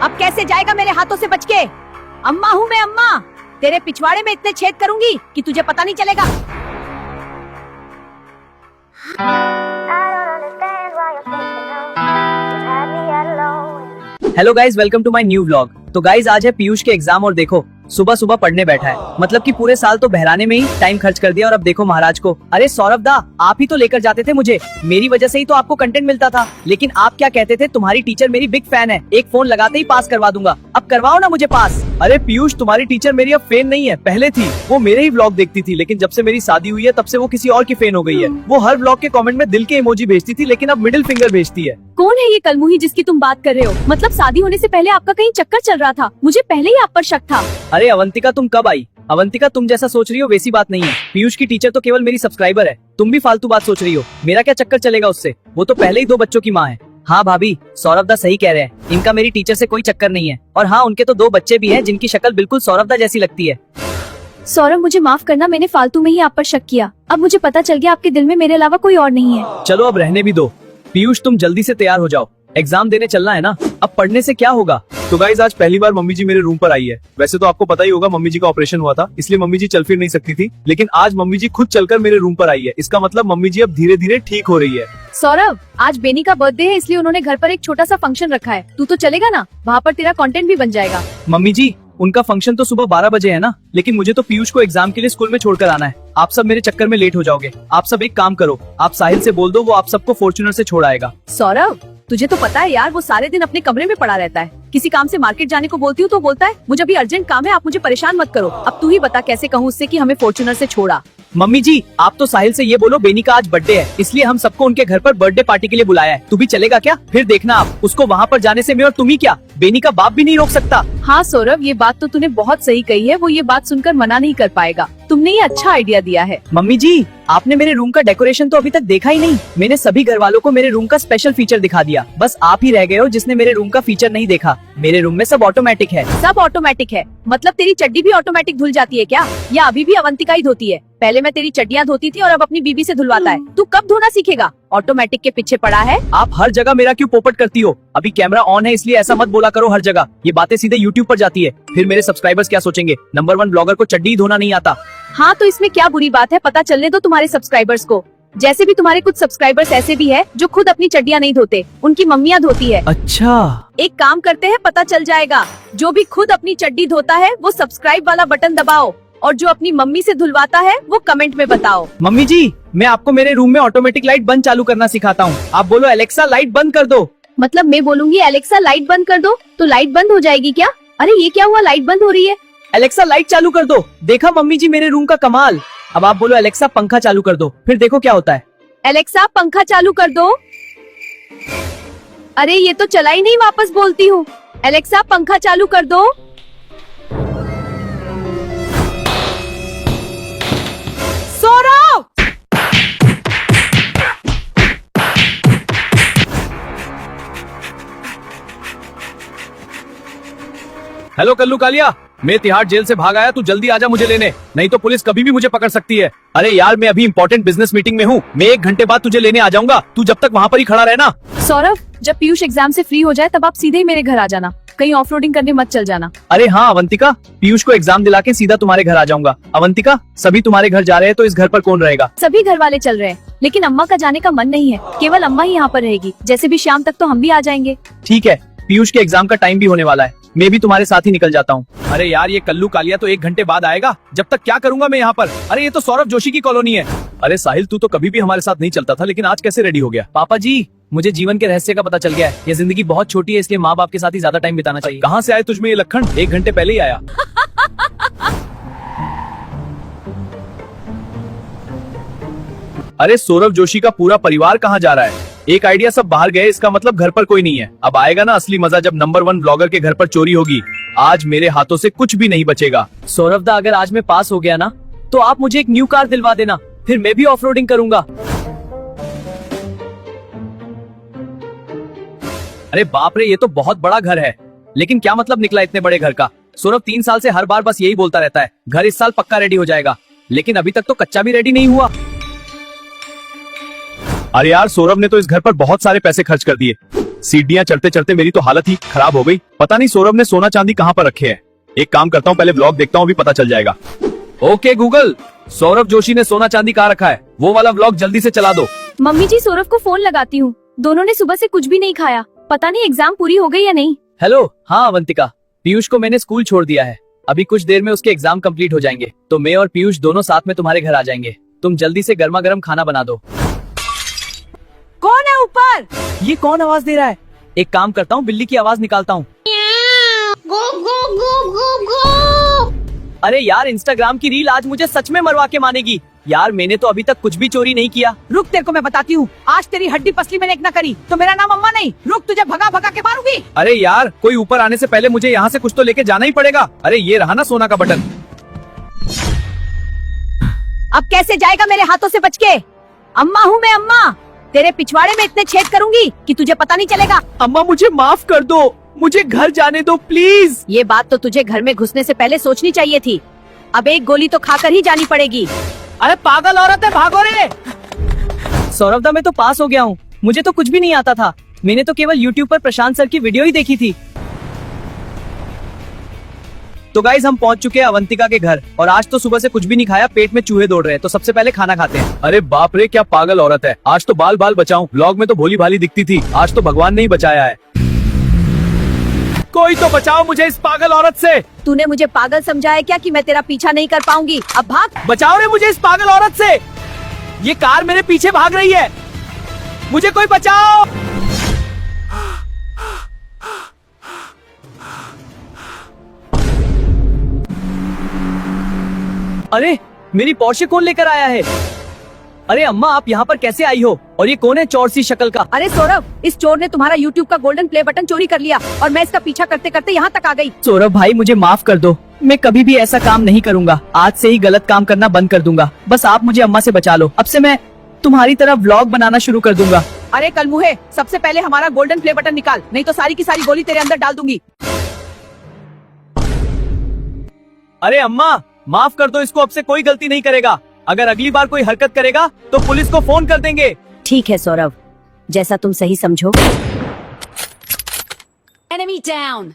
अब कैसे जाएगा मेरे हाथों से बच के। अम्मा हूँ मैं अम्मा, तेरे पिछवाड़े में इतने छेद करूंगी कि तुझे पता नहीं चलेगा। Hello guys, welcome to my new vlog. तो गाइज आज है पीयूष के एग्जाम और देखो सुबह सुबह पढ़ने बैठा है। मतलब कि पूरे साल तो बहराने में ही टाइम खर्च कर दिया और अब देखो महाराज को। अरे सौरभ दा, आप ही तो लेकर जाते थे मुझे, मेरी वजह से ही तो आपको कंटेंट मिलता था। लेकिन आप क्या कहते थे, तुम्हारी टीचर मेरी बिग फैन है, एक फोन लगाते ही पास करवा दूंगा। अब करवाओ ना मुझे पास। अरे पीयूष, तुम्हारी टीचर मेरी अब फैन नहीं है, पहले थी। वो मेरे ही व्लॉग देखती थी, लेकिन जब से मेरी शादी हुई है तब से वो किसी और की फैन हो गई है। वो हर व्लॉग के कमेंट में दिल के इमोजी भेजती थी, लेकिन अब मिडिल फिंगर भेजती है। कौन है ये कलमुही जिसकी तुम बात कर रहे हो? मतलब शादी होने से पहले आपका कहीं चक्कर चल रहा था, मुझे पहले ही आप पर शक था। अरे अवंतिका, तुम कब आई? अवंतिका, तुम जैसा सोच रही हो वैसी बात नहीं है। पीयूष की टीचर तो केवल मेरी सब्सक्राइबर है, तुम भी फालतू बात सोच रही हो। मेरा क्या चक्कर चलेगा उससे, वो तो पहले ही 2 बच्चों की माँ है। हाँ भाभी, सौरभ दा सही कह रहे हैं, इनका मेरी टीचर से कोई चक्कर नहीं है। और हाँ, उनके तो 2 बच्चे भी हैं जिनकी शक्ल बिल्कुल सौरभ दा जैसी लगती है। सौरभ, मुझे माफ करना, मैंने फालतू में ही आप पर शक किया। अब मुझे पता चल गया आपके दिल में मेरे अलावा कोई और नहीं है। चलो अब रहने भी दो। पीयूष, तुम जल्दी से तैयार हो जाओ, एग्जाम देने चलना है ना। अब पढ़ने से क्या होगा। तो गाइस, आज पहली बार मम्मी जी मेरे रूम पर आई है। वैसे तो आपको पता ही होगा मम्मी जी का ऑपरेशन हुआ था, इसलिए मम्मी जी चल फिर नहीं सकती थी। लेकिन आज मम्मी जी खुद चलकर मेरे रूम पर आई है। इसका मतलब मम्मी जी अब धीरे धीरे ठीक हो रही है। सौरभ, आज बेनी का बर्थडे है, इसलिए उन्होंने घर पर एक छोटा सा फंक्शन रखा है। तू तो चलेगा ना? वहाँ पर तेरा कंटेंट भी बन जाएगा। मम्मी जी, उनका फंक्शन तो सुबह 12 बजे है ना, लेकिन मुझे तो पीयूष को एग्जाम के लिए स्कूल में छोड़कर आना है। आप सब मेरे चक्कर में लेट हो जाओगे। आप सब एक काम करो, आप साहिल से बोल दो, वो आप सबको फॉर्च्यूनर से छोड़ आएगा। सौरभ, तुझे तो पता है यार, वो सारे दिन अपने कमरे में पड़ा रहता है। किसी काम से मार्केट जाने को बोलती हूँ तो बोलता है मुझे अभी अर्जेंट काम है, आप मुझे परेशान मत करो। अब तू ही बता कैसे कहूँ उससे कि हमें फॉर्च्यूनर से छोड़ा। मम्मी जी, आप तो साहिल से ये बोलो बेनी का आज बर्थडे है, इसलिए हम सबको उनके घर पर बर्थडे पार्टी के लिए बुलाया है। तू भी चलेगा क्या? फिर देखना आप, उसको वहाँ पर जाने से मैं और तुम ही क्या, बेनी का बाप भी नहीं रोक सकता। हाँ सौरभ, ये बात तो तूने बहुत सही कही है, वो ये बात सुनकर मना नहीं कर पाएगा। तुमने ये अच्छा आइडिया दिया है। मम्मी जी, आपने मेरे रूम का डेकोरेशन तो अभी तक देखा ही नहीं। मैंने सभी घर वालों को मेरे रूम का स्पेशल फीचर दिखा दिया, बस आप ही रह गए हो जिसने मेरे रूम का फीचर नहीं देखा। मेरे रूम में सब ऑटोमेटिक है। सब ऑटोमेटिक है? मतलब तेरी चड्डी भी ऑटोमेटिक धुल जाती है क्या, या अभी भी अवंतिका ही धोती है? पहले मैं तेरी चड्डियाँ धोती थी और अब अपनी बीबी से धुलवाता है। तू कब धोना सीखेगा? ऑटोमेटिक के पीछे पड़ा है। आप हर जगह मेरा क्यों पोपट करती हो? अभी कैमरा ऑन है इसलिए ऐसा मत बोला करो हर जगह, ये बातें सीधे यूट्यूब पर जाती है। फिर मेरे सब्सक्राइबर्स क्या सोचेंगे, नंबर 1 ब्लॉगर को चड्डी धोना नहीं आता। हाँ तो इसमें क्या बुरी बात है, पता चलने दो तुम्हारे सब्सक्राइबर्स को। जैसे भी तुम्हारे कुछ सब्सक्राइबर्स ऐसे भी है जो खुद अपनी चड्डियाँ नहीं धोते, उनकी मम्मियाँ धोती है। अच्छा, एक काम करते हैं, पता चल जाएगा। जो भी खुद अपनी चड्डी धोता है वो सब्सक्राइब वाला बटन दबाओ, और जो अपनी मम्मी से धुलवाता है वो कमेंट में बताओ। मम्मी जी, मैं आपको मेरे रूम में ऑटोमेटिक लाइट बंद चालू करना सिखाता हूँ। आप बोलो एलेक्सा लाइट बंद कर दो। मतलब मैं बोलूंगी एलेक्सा लाइट बंद कर दो तो लाइट बंद हो जाएगी क्या? अरे ये क्या हुआ, लाइट बंद हो रही है। एलेक्सा लाइट चालू कर दो। देखा मम्मी जी मेरे रूम का कमाल। अब आप बोलो एलेक्सा पंखा चालू कर दो, फिर देखो क्या होता है। एलेक्सा पंखा चालू कर दो। अरे ये तो चला ही नहीं, वापस बोलती हूँ। एलेक्सा पंखा चालू कर दो। सौरभ! हेलो कल्लू कालिया, मैं तिहाड़ जेल से भाग आया, तू जल्दी आजा मुझे लेने, नहीं तो पुलिस कभी भी मुझे पकड़ सकती है। अरे यार, मैं अभी इंपॉर्टेंट बिजनेस मीटिंग में हूँ, मैं 1 घंटे बाद तुझे लेने आ जाऊंगा, तू जब तक वहाँ पर ही खड़ा रहना। सौरभ, जब पीयूष एग्जाम से फ्री हो जाए तब आप सीधे ही मेरे घर आ जाना, कहीं ऑफ रोडिंग करने मत चल जाना। अरे हाँ अवंतिका, पीयूष को एग्जाम दिला के सीधा तुम्हारे घर आ जाऊंगा। अवंतिका, सभी तुम्हारे घर जा रहे हैं तो इस घर पर कौन रहेगा? सभी घर वाले चल रहे हैं, लेकिन अम्मा का जाने का मन नहीं है, केवल अम्मा ही यहाँ पर रहेगी। जैसे भी शाम तक तो हम भी आ जाएंगे। ठीक है, पीयूष के एग्जाम का टाइम भी होने वाला है, मैं भी तुम्हारे साथ ही निकल जाता हूँ। अरे यार, ये कल्लू कालिया तो 1 घंटे बाद आएगा, जब तक क्या करूंगा मैं यहाँ पर। अरे ये तो सौरभ जोशी की कॉलोनी है। अरे साहिल, तू तो कभी भी हमारे साथ नहीं चलता था, लेकिन आज कैसे रेडी हो गया? पापा जी, मुझे जीवन के रहस्य का पता चल गया है। ये जिंदगी बहुत छोटी है, इसलिए माँ बाप के साथ ही ज्यादा टाइम बिताना चाहिए। कहाँ से आए तुझमें ये लक्षण? 1 घंटे पहले ही आया। अरे सौरभ जोशी का पूरा परिवार कहाँ जा रहा है? एक आइडिया, सब बाहर गए, इसका मतलब घर पर कोई नहीं है। अब आएगा ना असली मजा, जब नंबर 1 ब्लॉगर के घर पर चोरी होगी। आज मेरे हाथों से कुछ भी नहीं बचेगा। सौरभ दा, अगर आज मैं पास हो गया ना तो आप मुझे एक न्यू कार दिलवा देना, फिर मैं भी ऑफ रोडिंग करूंगा। अरे बाप रे, ये तो बहुत बड़ा घर है, लेकिन क्या मतलब निकला इतने बड़े घर का? सौरभ 3 साल से हर बार बस यही बोलता रहता है, घर इस साल पक्का रेडी हो जाएगा, लेकिन अभी तक तो कच्चा भी रेडी नहीं हुआ। अरे यार, सौरभ ने तो इस घर पर बहुत सारे पैसे खर्च कर दिए। सीढ़ियाँ चढ़ते चढ़ते मेरी तो हालत ही खराब हो गई। पता नहीं सौरभ ने सोना चांदी कहाँ पर रखे हैं। एक काम करता हूँ, पहले व्लॉग देखता हूँ, अभी पता चल जाएगा। ओके गूगल, सौरभ जोशी ने सोना चांदी कहाँ रखा है, वो वाला व्लॉग जल्दी से चला दो। मम्मी जी सौरभ को फोन लगाती हूँ। दोनों ने सुबह से कुछ भी नहीं खाया, पता नहीं एग्जाम पूरी हो गई या नहीं। हेलो, हाँ अवंतिका, पीयूष को मैंने स्कूल छोड़ दिया है। अभी कुछ देर में उसके एग्जाम कंप्लीट हो जाएंगे, तो मैं और पीयूष दोनों साथ में तुम्हारे घर आ जाएंगे। तुम जल्दी से गर्मा गर्म खाना बना दो। कौन है ऊपर? ये कौन आवाज दे रहा है? एक काम करता हूँ, बिल्ली की आवाज निकालता हूँ। अरे यार, इंस्टाग्राम की रील आज मुझे सच में मरवा के मानेगी। यार मैंने तो अभी तक कुछ भी चोरी नहीं किया। रुक, तेरे को मैं बताती हूँ। आज तेरी हड्डी पसली मैंने एक ना करी तो मेरा नाम अम्मा नहीं। रुक, तुझे भगा भगा के मारूंगी। अरे यार, कोई ऊपर आने से पहले मुझे यहाँ से कुछ तो लेके जाना ही पड़ेगा। अरे ये रहा ना सोना का बटन। अब कैसे जाएगा मेरे हाथों से बच के? अम्मा हूँ मैं, अम्मा। तेरे पिछवाड़े में इतने छेद करूंगी कि तुझे पता नहीं चलेगा। अम्मा मुझे माफ कर दो, मुझे घर जाने दो प्लीज। ये बात तो तुझे घर में घुसने से पहले सोचनी चाहिए थी। अब एक गोली तो खाकर ही जानी पड़ेगी। अरे पागल औरत है, भागो रे। सौरभदा, मैं तो पास हो गया हूँ। मुझे तो कुछ भी नहीं आता था। मैंने तो केवल YouTube पर प्रशांत सर की वीडियो ही देखी थी। तो गाइज, हम पहुंच चुके हैं अवंतिका के घर और आज तो सुबह से कुछ भी नहीं खाया, पेट में चूहे दौड़ रहे हैं। तो सबसे पहले खाना खाते हैं। अरे बाप रे, क्या पागल औरत है। आज तो बाल बाल बचाऊं, व्लॉग में तो भोली भाली दिखती थी, आज तो भगवान ने ही बचाया है। कोई तो बचाओ मुझे इस पागल औरत से। तूने मुझे पागल समझा है क्या कि मैं तेरा पीछा नहीं कर पाऊंगी? अब भाग। बचाओ रे मुझे इस पागल औरत से। ये कार मेरे पीछे भाग रही है, मुझे कोई बचाओ। अरे मेरी पोर्शे कौन लेकर आया है? अरे अम्मा, आप यहाँ पर कैसे आई हो? और ये कौन है चोर सी शक्ल का? अरे सौरभ, इस चोर ने तुम्हारा YouTube का गोल्डन प्ले बटन चोरी कर लिया और मैं इसका पीछा करते करते यहाँ तक आ गई। सौरभ भाई, मुझे माफ कर दो। मैं कभी भी ऐसा काम नहीं करूँगा। आज से ही गलत काम करना बंद कर दूंगा। बस आप मुझे अम्मा से बचा लो। अब से मैं तुम्हारी तरह व्लॉग बनाना शुरू कर दूंगा। अरे कलमुहे, सबसे पहले हमारा गोल्डन प्ले बटन निकाल, नहीं तो सारी की सारी गोली तेरे अंदर डाल दूंगी। अरे अम्मा, माफ कर दो इसको, अब से कोई गलती नहीं करेगा। अगर अगली बार कोई हरकत करेगा तो पुलिस को फोन कर देंगे। ठीक है सौरभ, जैसा तुम सही समझो। Enemy down!